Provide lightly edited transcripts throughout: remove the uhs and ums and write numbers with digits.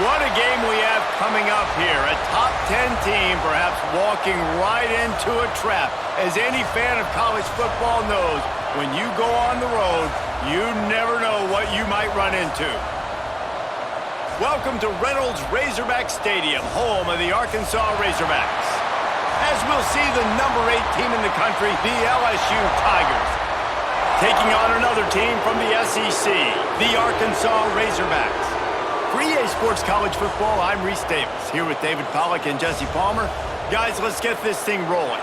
What a game we have coming up here. A top 10 team perhaps walking right into a trap. As any fan of college football knows, when you go on the road, you never know what you might run into. Welcome to Reynolds Razorback Stadium, home of the Arkansas Razorbacks. As we'll see the number 8 team in the country, the LSU Tigers, taking on another team from the SEC, the Arkansas Razorbacks. For EA Sports College Football, I'm Reese Davis, here with David Pollack and Jesse Palmer. Guys, let's get this thing rolling.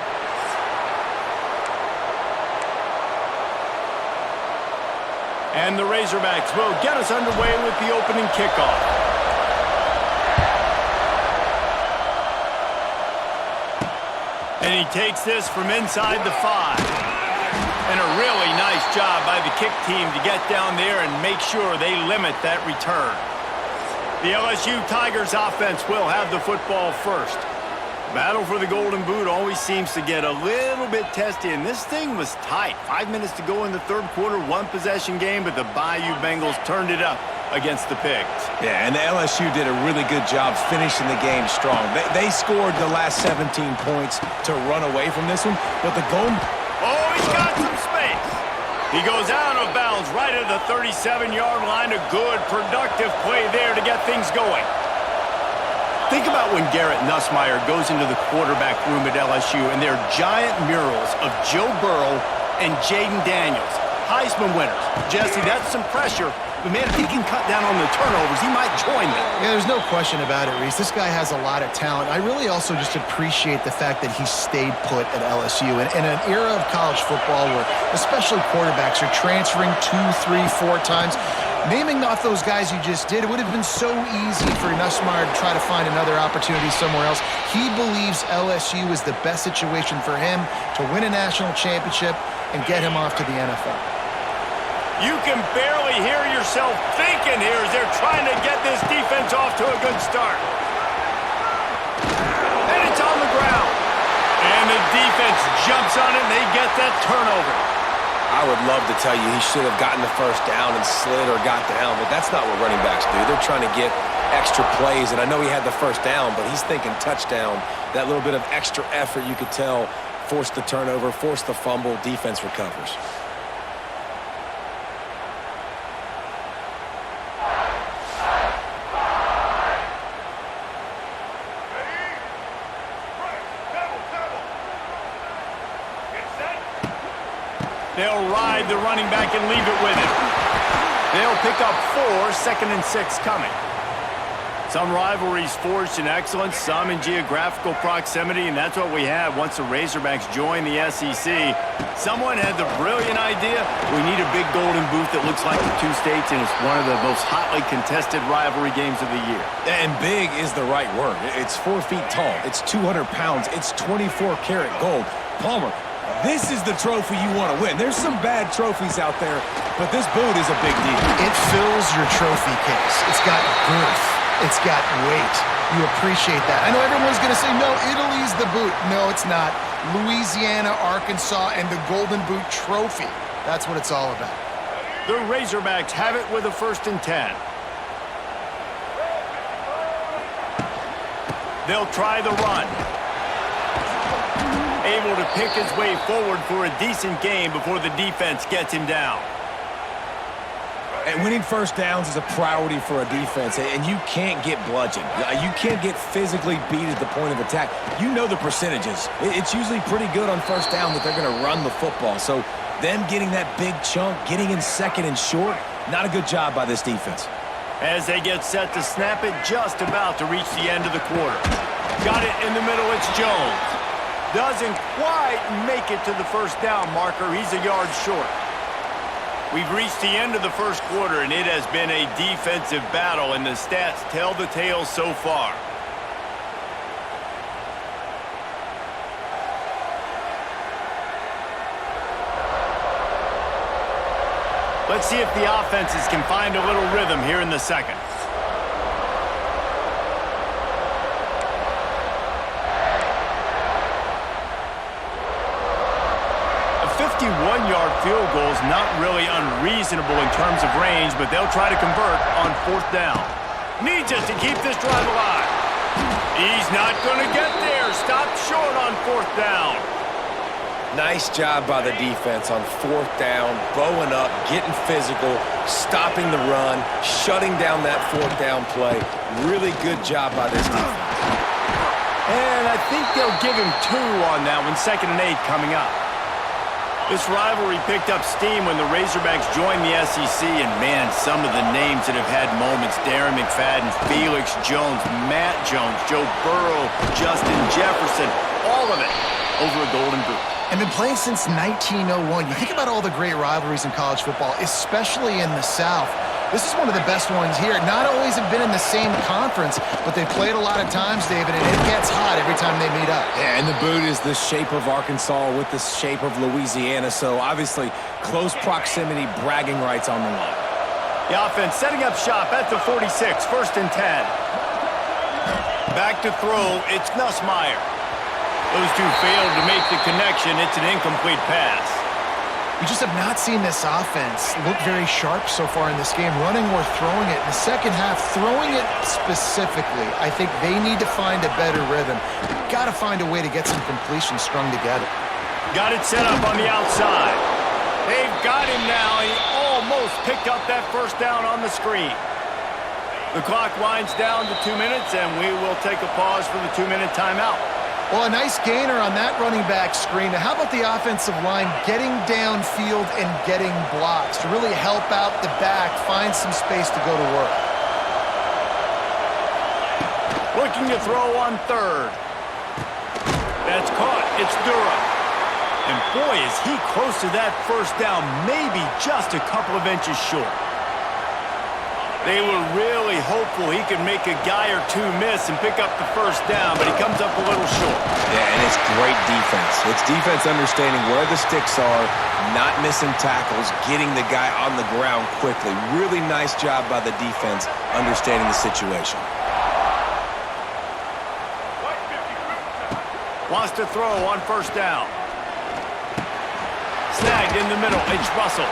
And the Razorbacks will get us underway with the opening kickoff. And he takes this from inside the 5. And a really nice job by the kick team to get down there and make sure they limit that return. The LSU Tigers offense will have the football first. Battle for the Golden Boot always seems to get a little bit testy, and this thing was tight. 5 minutes to go in the third quarter, one-possession game, but the Bayou Bengals turned it up against the Pigs. Yeah, and the LSU did a really good job finishing the game strong. They scored the last 17 points to run away from this one, but the Golden... Oh, he's got some space. He goes out of bounds right at the 37-yard line. A good, productive play there to get things going. Think about when Garrett Nussmeier goes into the quarterback room at LSU and there are giant murals of Joe Burrow and Jaden Daniels, Heisman winners. Jesse, that's some pressure, but man, if he can cut down on the turnovers, he might join them. Yeah, there's no question about it, Reese. This guy has a lot of talent. I really also just appreciate the fact that he stayed put at LSU. And in an era of college football where especially quarterbacks are transferring 2, 3, 4 times, naming off those guys you just did, it would have been so easy for Nussmeier to try to find another opportunity somewhere else. He believes LSU is the best situation for him to win a national championship and get him off to the NFL. You can barely hear yourself thinking here as they're trying to get this defense off to a good start. And it's on the ground. And the defense jumps on it and they get that turnover. I would love to tell you he should have gotten the first down and slid or got down, but that's not what running backs do. They're trying to get extra plays, and I know he had the first down, but he's thinking touchdown. That little bit of extra effort, you could tell, forced the turnover, forced the fumble, defense recovers. They'll ride the running back and leave it with him. They'll pick up 4, 2nd and 6 coming. Some rivalries forged in excellence, some in geographical proximity, and that's what we have once the Razorbacks join the SEC. Someone had the brilliant idea, we need a big Golden Boot that looks like the 2 states, and it's one of the most hotly contested rivalry games of the year. And big is the right word. It's 4 feet tall. It's 200 pounds. It's 24-karat gold. Palmer, this is the trophy you want to win. There's some bad trophies out there, but this boot is a big deal. It fills your trophy case. It's got girth. It's got weight. You appreciate that. I know everyone's going to say, no, Italy's the boot. No, it's not. Louisiana, Arkansas, and the Golden Boot trophy. That's what it's all about. The Razorbacks have it with a 1st and 10. They'll try the run. Able to pick his way forward for a decent game before the defense gets him down. And winning first downs is a priority for a defense, and you can't get bludgeoned. You can't get physically beat at the point of attack. You know the percentages. It's usually pretty good on first down that they're going to run the football. So them getting that big chunk, getting in 2nd and short, not a good job by this defense. As they get set to snap it, just about to reach the end of the quarter. Got it in the middle, it's Jones. Doesn't quite make it to the first down marker. He's a yard short. We've reached the end of the first quarter, and it has been a defensive battle, and the stats tell the tale so far. Let's see if the offenses can find a little rhythm here in the second. A 51-yard field goal is not really unreasonable in terms of range, but they'll try to convert on 4th down. Needs it to keep this drive alive. He's not going to get there. Stopped short on 4th down. Nice job by the defense on 4th down, bowing up, getting physical, stopping the run, shutting down that 4th down play. Really good job by this defense. And I think they'll give him 2 on that one, 2nd and 8 coming up. This rivalry picked up steam when the Razorbacks joined the SEC, and man, some of the names that have had moments: Darren McFadden, Felix Jones, Matt Jones, Joe Burrow, Justin Jefferson, all of it over a Golden Boot. And been playing since 1901. You think about all the great rivalries in college football, especially in the South. This is one of the best ones here. Not always have been in the same conference, but they played a lot of times, David, and it gets hot every time they meet up. Yeah, and the boot is the shape of Arkansas with the shape of Louisiana, so obviously close proximity, bragging rights on the line. The offense setting up shop at the 46, 1st and 10. Back to throw, it's Nussmeier. Those two failed to make the connection. It's an incomplete pass. We just have not seen this offense look very sharp so far in this game, running or throwing it. In the second half, throwing it specifically, I think they need to find a better rhythm. They've got to find a way to get some completions strung together. Got it set up on the outside. They've got him now. He almost picked up that 1st down on the screen. The clock winds down to 2 minutes, and we will take a pause for the 2-minute timeout. Well, a nice gainer on that running back screen. Now, how about the offensive line getting downfield and getting blocks to really help out the back, find some space to go to work? Looking to throw on 3rd. That's caught. It's Durham. And boy, is he close to that 1st down, maybe just a couple of inches short. They were really hopeful he could make a guy or 2 miss and pick up the 1st down, but he comes up a little short. Yeah, and it's great defense. It's defense understanding where the sticks are, not missing tackles, getting the guy on the ground quickly. Really nice job by the defense understanding the situation. Wants to throw on 1st down. Snagged in the middle. It's Russell.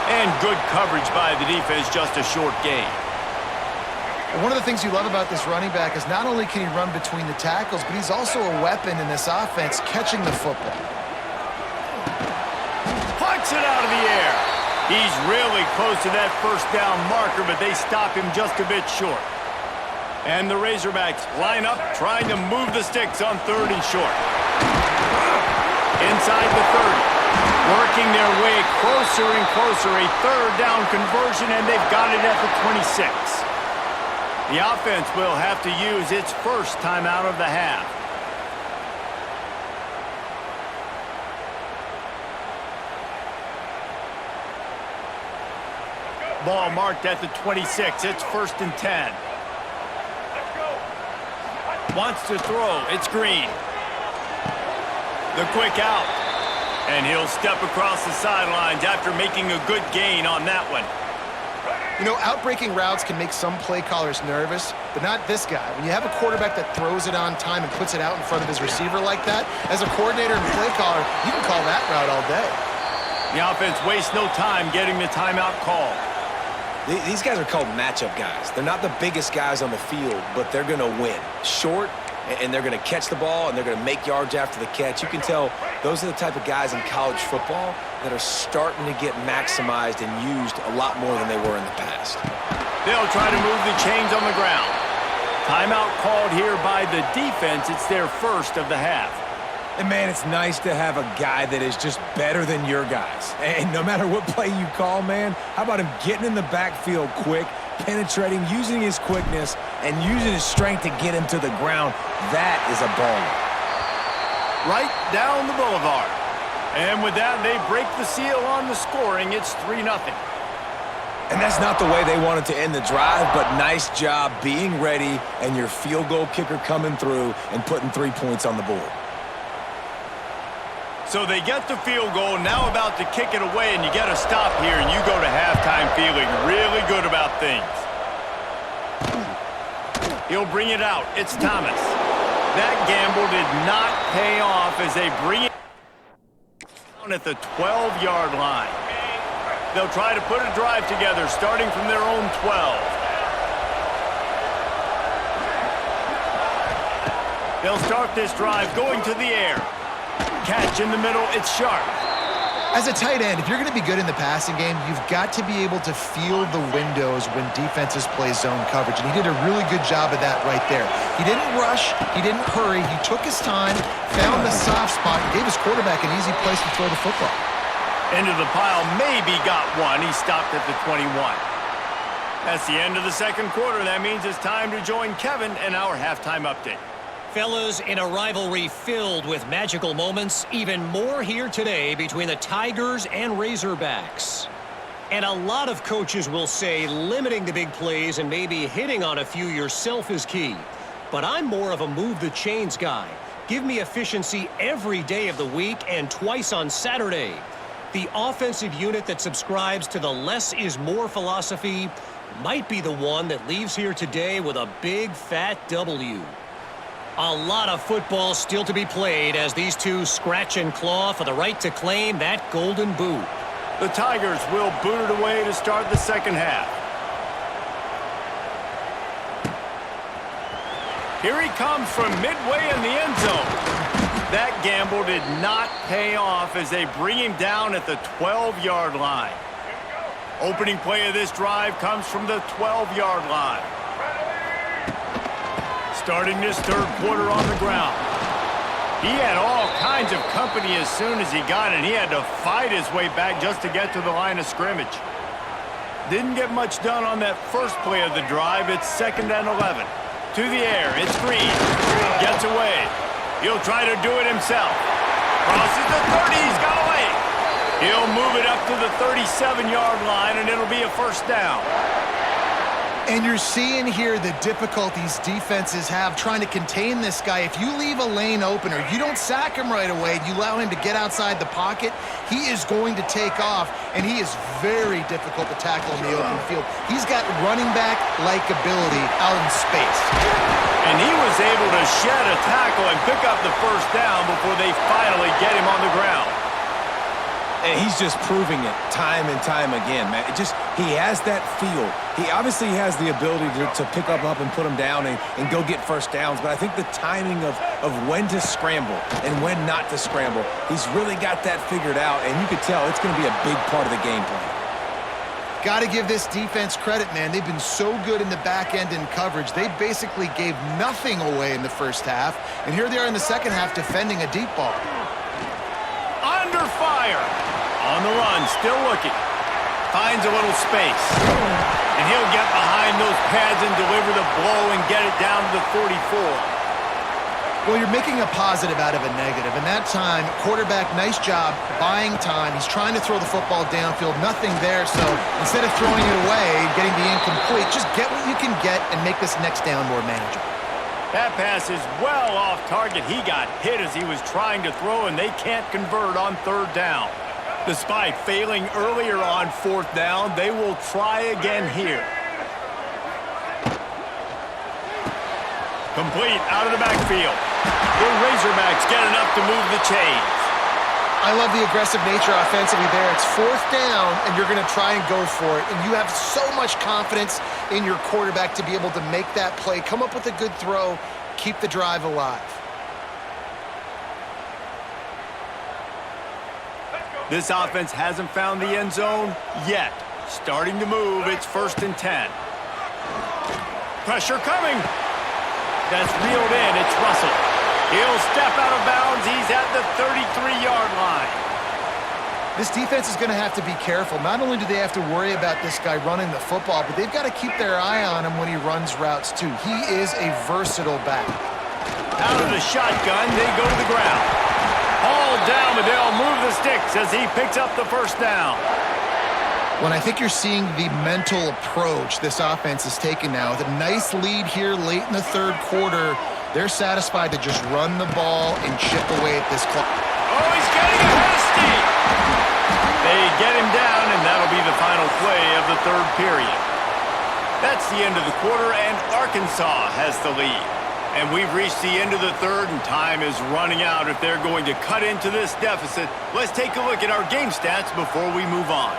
And good coverage by the defense, just a short gain. One of the things you love about this running back is not only can he run between the tackles, but he's also a weapon in this offense catching the football. Punts it out of the air. He's really close to that 1st down marker, but they stop him just a bit short. And the Razorbacks line up, trying to move the sticks on 3rd and short. Inside the 30. Working their way closer and closer, a 3rd down conversion, and they've got it at the 26. The offense will have to use its 1st timeout of the half. Ball marked at the 26. It's 1st and 10. Wants to throw. It's Green. The quick out. And he'll step across the sidelines after making a good gain on that one. You know, outbreaking routes can make some play callers nervous, but not this guy. When you have a quarterback that throws it on time and puts it out in front of his receiver like that, as a coordinator and play caller, you can call that route all day. The offense wastes no time getting the timeout called. These guys are called matchup guys. They're not the biggest guys on the field, but they're going to win. Short, and they're going to catch the ball, and they're going to make yards after the catch. You can tell those are the type of guys in college football that are starting to get maximized and used a lot more than they were in the past. They'll try to move the chains on the ground. Timeout called here by the defense. It's their 1st of the half. And, man, it's nice to have a guy that is just better than your guys. And no matter what play you call, man, how about him getting in the backfield quick, penetrating, using his quickness, and using his strength to get him to the ground? That is a baller. Right down the boulevard. And with that, they break the seal on the scoring. It's 3-0. And that's not the way they wanted to end the drive, but nice job being ready and your field goal kicker coming through and putting 3 points on the board. So they get the field goal, now about to kick it away, and you get a stop here, and you go to halftime feeling really good about things. He'll bring it out. It's Thomas. That gamble did not pay off as they bring it down at the 12-yard line. They'll try to put a drive together starting from their own 12. They'll start this drive going to the air. Catch in the middle, it's sharp. As a tight end, if you're going to be good in the passing game, you've got to be able to feel the windows when defenses play zone coverage, and he did a really good job of that right there. He didn't rush, he didn't hurry, he took his time, found the soft spot, and gave his quarterback an easy place to throw the football. Into the pile, maybe got one. He stopped at the 21. That's the end of the second quarter. That means it's time to join Kevin in our halftime update. Fellas, in a rivalry filled with magical moments, even more here today between the Tigers and Razorbacks. And a lot of coaches will say limiting the big plays and maybe hitting on a few yourself is key. But I'm more of a move the chains guy. Give me efficiency every day of the week and twice on Saturday. The offensive unit that subscribes to the less is more philosophy might be the one that leaves here today with a big fat W. A lot of football still to be played as these two scratch and claw for the right to claim that golden boot. The Tigers will boot it away to start the second half. Here he comes from midway in the end zone. That gamble did not pay off as they bring him down at the 12-yard line. Opening play of this drive comes from the 12-yard line. Starting this third quarter on the ground. He had all kinds of company as soon as he got it. He had to fight his way back just to get to the line of scrimmage. Didn't get much done on that first play of the drive. It's 2nd and 11. To the air, it's Green. Gets away. He'll try to do it himself. Crosses the 30, he's got away. He'll move it up to the 37-yard line, and it'll be a first down. And you're seeing here the difficulties defenses have trying to contain this guy. If you leave a lane open or you don't sack him right away, you allow him to get outside the pocket, he is going to take off, and he is very difficult to tackle in the open field. He's got running back-like ability out in space. And he was able to shed a tackle and pick up the first down before they finally get him on the ground. And he's just proving it time and time again, man. He has that feel. He obviously has the ability to pick up and put him down and go get first downs. But I think the timing of when to scramble and when not to scramble, he's really got that figured out. And you could tell it's going to be a big part of the game plan. Got to give this defense credit, man. They've been so good in the back end in coverage. They basically gave nothing away in the first half. And here they are in the second half defending a deep ball. Under fire. On the run, still looking. Finds a little space. And he'll get behind those pads and deliver the blow and get it down to the 44. Well, you're making a positive out of a negative. And that time, quarterback, nice job buying time. He's trying to throw the football downfield. Nothing there. So instead of throwing it away, getting the incomplete, just get what you can get and make this next down more manageable. That pass is well off target. He got hit as he was trying to throw, and they can't convert on third down. Despite failing earlier on fourth down, they will try again here. Complete out of the backfield. The Razorbacks get enough to move the chains. I love the aggressive nature offensively there. It's fourth down, and you're going to try and go for it. And you have so much confidence in your quarterback to be able to make that play, come up with a good throw, keep the drive alive. This offense hasn't found the end zone yet. Starting to move, it's 1st and 10. Pressure coming. That's reeled in, it's Russell. He'll step out of bounds, he's at the 33-yard line. This defense is going to have to be careful. Not only do they have to worry about this guy running the football, but they've got to keep their eye on him when he runs routes too. He is a versatile back. Out of the shotgun, they go to the ground. Hauled down, but they'll move the sticks as he picks up the first down. When I think you're seeing the mental approach this offense is taking now, with a nice lead here late in the third quarter, they're satisfied to just run the ball and chip away at this clock. Oh, he's getting a hasty. They get him down, and that'll be the final play of the third period. That's the end of the quarter, and Arkansas has the lead. And we've reached the end of the third, and time is running out if they're going to cut into this deficit. Let's take a look at our game stats before we move on.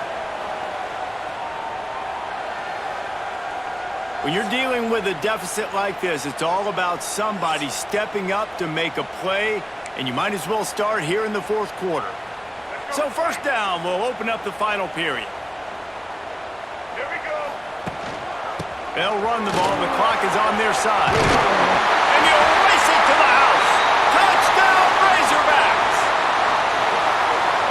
When you're dealing with a deficit like this, it's all about somebody stepping up to make a play, and you might as well start here in the fourth quarter. So first down will open up the final period. Here we go. They'll run the ball. The clock is on their side. And you'll race it to the house. Touchdown, Razorbacks!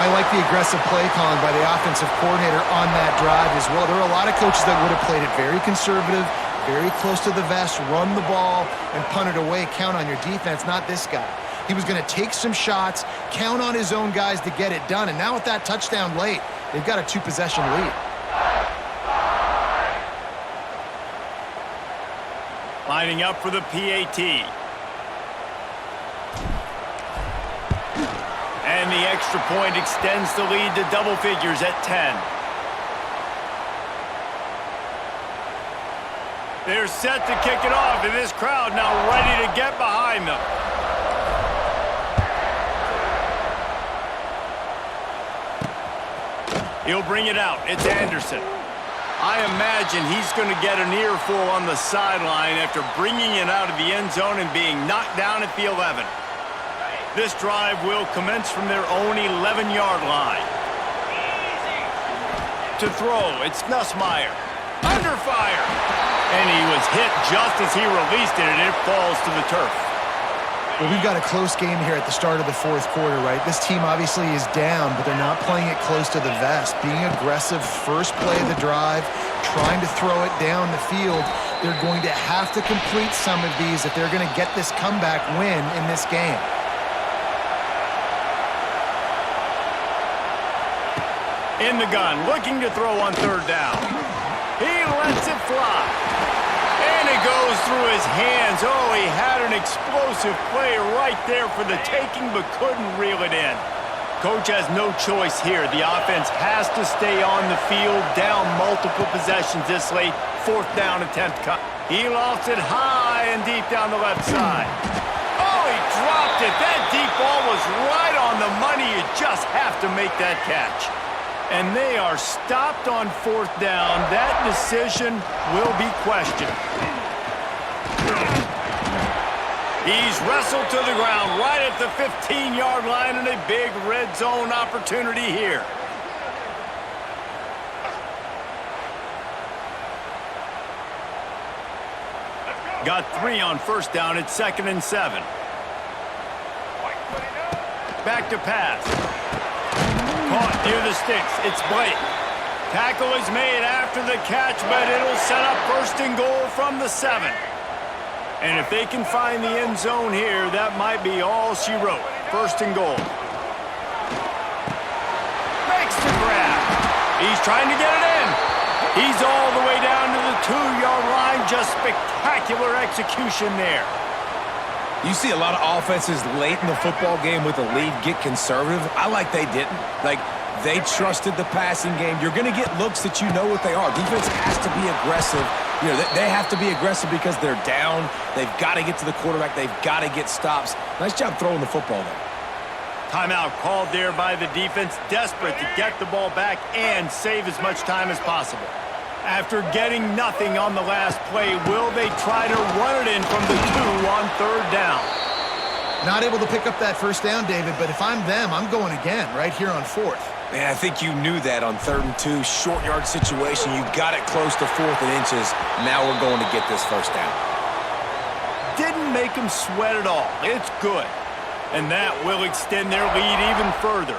I like the aggressive play calling by the offensive coordinator on that drive as well. There are a lot of coaches that would have played it very conservative, very close to the vest, run the ball, and punt it away. Count on your defense, not this guy. He was going to take some shots, count on his own guys to get it done. And now with that touchdown late, they've got a 2-possession lead. Lining up for the PAT. And the extra point extends the lead to double figures at 10. They're set to kick it off, and this crowd now ready to get behind them. He'll bring it out. It's Anderson. I imagine he's going to get an earful on the sideline after bringing it out of the end zone and being knocked down at the 11. This drive will commence from their own 11-yard line. To throw, it's Nussmeier. Under fire. And he was hit just as he released it, and it falls to the turf. Well, we've got a close game here at the start of the fourth quarter, right? This team obviously is down, but they're not playing it close to the vest. Being aggressive, first play of the drive, trying to throw it down the field. They're going to have to complete some of these if they're going to get this comeback win in this game. In the gun, looking to throw on third down. He lets it fly. And it goes through his hands. Oh, he had an explosive play right there for the taking, but couldn't reel it in. Coach has no choice here. The offense has to stay on the field, down multiple possessions this late. Fourth down attempt. He lofts it high and deep down the left side. Oh, he dropped it. That deep ball was right on the money. You just have to make that catch. And they are stopped on fourth down. That decision will be questioned. He's wrestled to the ground right at the 15-yard line, and a big red zone opportunity here. Got 3 on first down. It's 2nd and 7. Back to pass. Caught near the sticks. It's Blake. Tackle is made after the catch, but it'll set up first and goal from the 7. And if they can find the end zone here, that might be all she wrote. First and goal. Makes the grab. He's trying to get it in. He's all the way down to the 2-yard line. Just spectacular execution there. You see a lot of offenses late in the football game with a lead get conservative. I like they didn't. Like, they trusted the passing game. You're going to get looks that you know what they are. Defense has to be aggressive. You know, they have to be aggressive because they're down. They've got to get to the quarterback. They've got to get stops. Nice job throwing the football there. Timeout called there by the defense, desperate to get the ball back and save as much time as possible. After getting nothing on the last play, will they try to run it in from the 2 on third down? Not able to pick up that first down, David, but if I'm them, I'm going again right here on fourth. Man, I think you knew that on 3rd and 2, short yard situation. You got it close to 4th and inches. Now we're going to get this first down. Didn't make them sweat at all. It's good. And that will extend their lead even further.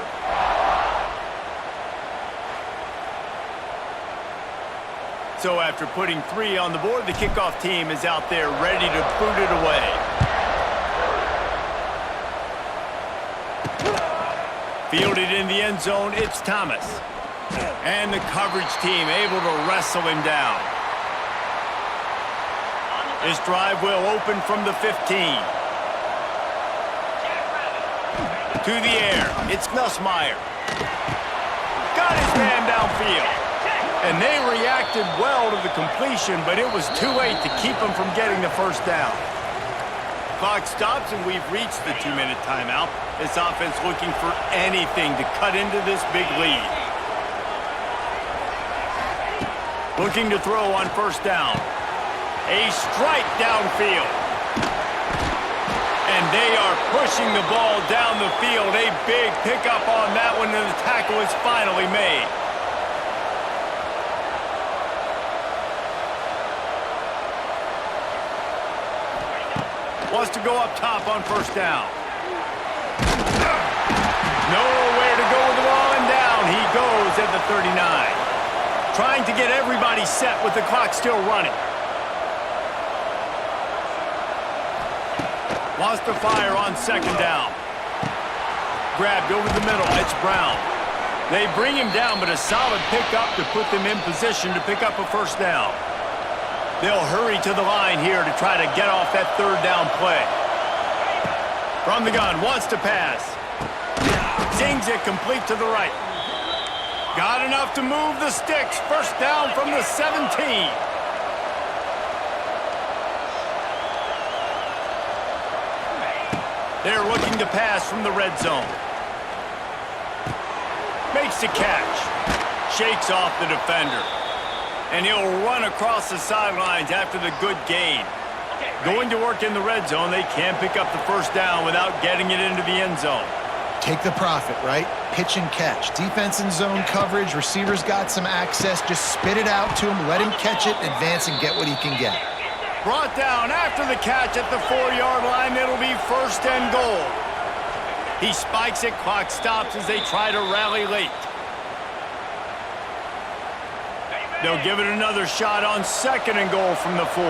So after putting 3 on the board, the kickoff team is out there ready to boot it away. Fielded in the end zone, it's Thomas. And the coverage team able to wrestle him down. This drive will open from the 15. To the air, it's Nussmeier. Got his man downfield. And they reacted well to the completion, but it was too late to keep them from getting the first down. Clock stops, and we've reached the 2-minute timeout. This offense looking for anything to cut into this big lead. Looking to throw on first down. A strike downfield. And they are pushing the ball down the field. A big pickup on that one, and the tackle is finally made. Wants to go up top on first down. Nowhere to go with the ball, and down he goes at the 39. Trying to get everybody set with the clock still running. Wants to fire on second down. Grabbed over the middle. It's Brown. They bring him down, but a solid pickup to put them in position to pick up a first down. They'll hurry to the line here to try to get off that third down play. From the gun, wants to pass. Zings it complete to the right. Got enough to move the sticks. First down from the 17. They're looking to pass from the red zone. Makes the catch. Shakes off the defender. And he'll run across the sidelines after the good gain. Going to work in the red zone, they can't pick up the first down without getting it into the end zone. Take the profit, right? Pitch and catch. Defense in zone coverage. Receivers got some access. Just spit it out to him. Let him catch it, advance, and get what he can get. Brought down after the catch at the 4-yard line. It'll be first and goal. He spikes it. Clock stops as they try to rally late. They'll give it another shot on second and goal from the 4.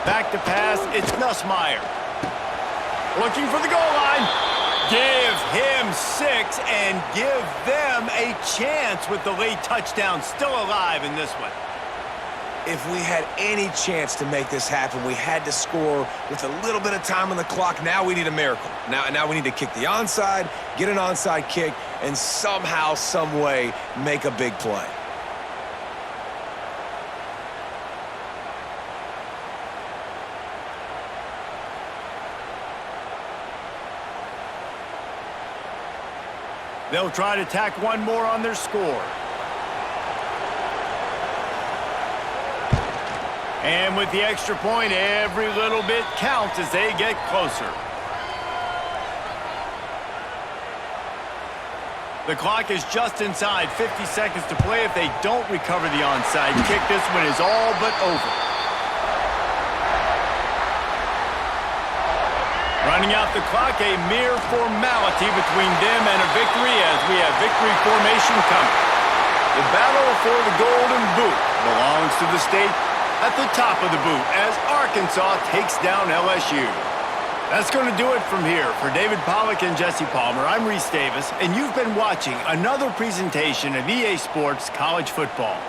Back to pass. It's Nussmeier. Looking for the goal line. Give him 6 and give them a chance with the late touchdown still alive in this one. If we had any chance to make this happen, we had to score with a little bit of time on the clock. Now we need a miracle. Now we need to kick the onside, get an onside kick, and somehow, some way, make a big play. They'll try to tack one more on their score. And with the extra point, every little bit counts as they get closer. The clock is just inside 50 seconds to play. If they don't recover the onside kick, this one is all but over. Running out the clock, a mere formality between them and a victory as we have victory formation coming. The battle for the Golden Boot belongs to the state at the top of the boot as Arkansas takes down LSU. That's going to do it from here. For David Pollack and Jesse Palmer, I'm Reese Davis, and you've been watching another presentation of EA Sports College Football.